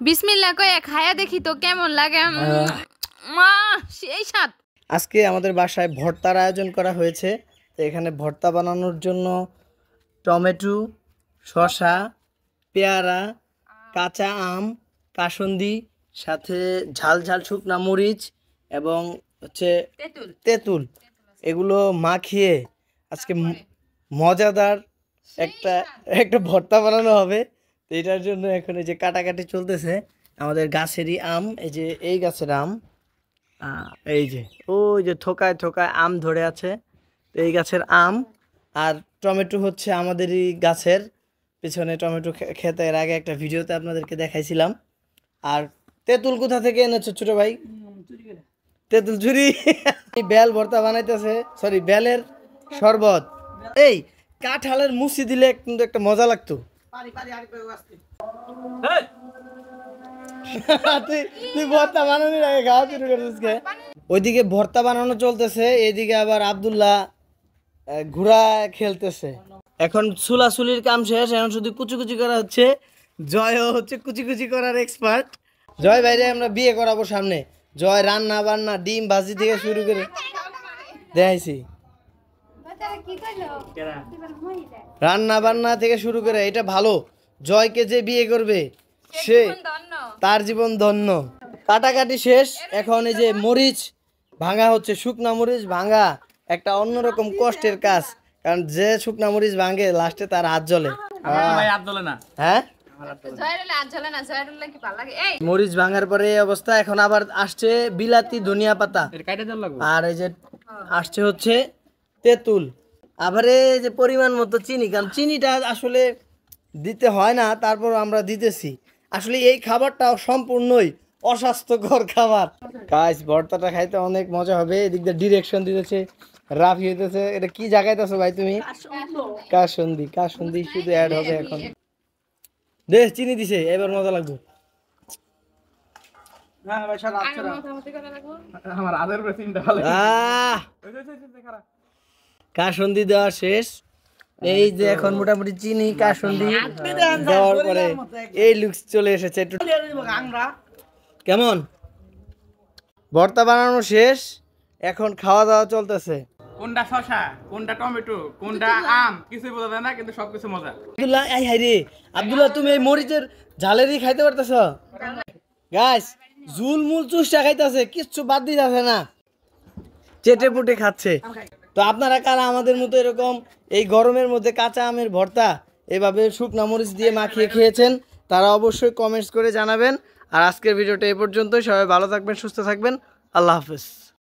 বিসমিল্লাহ কয়ে খায়া দেখি তো কেমন লাগে। মা সেই স্বাদ। আজকে আমাদের বাসায় ভর্তার আয়োজন করা হয়েছে। তো এখানে ভর্তা বানানোর জন্য টমেটো, শসা, পেয়ারা, কাঁচা আম, কাসুন্দি, সাথে ঝাল ঝাল শুকনা মরিচ এবং হচ্ছে তেঁতুল, এগুলো মাখিয়ে আজকে মজাদার একটা একটা ভর্তা বানানো হবে। তো এটার জন্য এখন এই যে কাটাকাটি চলতেছে। আমাদের গাছেরই আম, এই যে এই গাছের আম, এই যে ওই যে থোকায় থোকায় আম ধরে আছে। তো এই গাছের আম আর টমেটো হচ্ছে আমাদেরই গাছের পিছনে টমেটো খেতে এর আগে একটা ভিডিওতে আপনাদেরকে দেখাইছিলাম। আর তেঁতুল কোথা থেকে এনেছো ছোট ভাই? তেঁতুল চুরি। বেল ভর্তা বানাইতেছে, সরি বেলের শরবত। এই কাঁঠালের মুচি দিলে কিন্তু একটা মজা লাগতো। তুই ভর্তা বানানোর আগে খাওয়া শুরু করছিস। ওইদিকে ভর্তা বানানো চলতেছে, এইদিকে আবার আব্দুল্লাহ ঘোড়া খেলতেছে। এখন সুলাসুলির কাম শেষ, এখন শুধু কুচি করা হচ্ছে। জয়ও হচ্ছে কুচি করার এক্সপার্ট। জয় বাইরে আমরা বিয়ে করাবো সামনে। জয় রান্না বান্না ডিম ভাজি থেকে শুরু করে দেখাইছি, রান্না বান্না থেকে শুরু করে। এটা ভালো, জয়কে যে বিয়ে করবে সে তার জীবন ধন্য। কাটাকাটি শেষ, এখন এই যে মরিচ ভাঙা হচ্ছে। শুকনা মরিচ ভাঙা একটা অন্যরকম কষ্টের কাজ, কারণ যে শুকনা মরিচ ভাঙে লাস্টে তার হাত জ্বলে। হ্যাঁ, মরিচ ভাঙার পরে এই অবস্থা। এখন আবার আসছে বিলাতি ধনিয়া পাতা, আর এই যে আসছে হচ্ছে তেঁতুল, আবার এই যে পরিমাণ মতো চিনি। কারণ চিনিটা আসলে দিতে হয় না, তারপর আমরা দিতেছি। আসলে এই খাবারটা সম্পূর্ণই অস্বাস্থ্যকর খাবার। গাইস ভর্তাটা খাইতে অনেক মজা হবে। এদিক দিয়ে ডিরেকশন দিতেছে, রাফি হইতেছে। এটা কি জায়গাতেছো ভাই তুমি? কাসুন্দি, কাসুন্দি শুধু অ্যাড হবে এখন। দেখ চিনি দিছে, এবার মজা লাগবে। কাসুন্দি দেওয়া শেষ। এই যে এখন মোটামুটি চিনি কাসুন্দি দেওয়ার পরে এই লুকস চলে এসেছে। একটু কেমন ভর্তা বানানো শেষ, এখন খাওয়া দাওয়া চলতেছে। কোনটা শসা, কোনটা টমেটো, কোনটা আম কিছুই বোঝা যায় না, কিন্তু সবকিছু মজা। আব্দুল্লাহ, এই হাই রে আব্দুল্লাহ, তুমি এই মরিচের ঝালেরই খাইতে পারতেছ? গাইস ঝুল মুল চুষটা খাইতেছে, কিচ্ছু বাদ দিতেছে না, চেটে পুটে খাচ্ছে। তো আপনারা কারা আমাদের মতো এরকম এই গরমের মধ্যে কাঁচা আমের ভর্তা এভাবে শুকনা মরিচ দিয়ে মাখিয়ে খেয়েছেন? তারা অবশ্যই কমেন্টস করে জানাবেন। আর আজকের ভিডিওটা এ পর্যন্তই। সবাই ভালো থাকবেন, সুস্থ থাকবেন। আল্লাহ হাফেজ।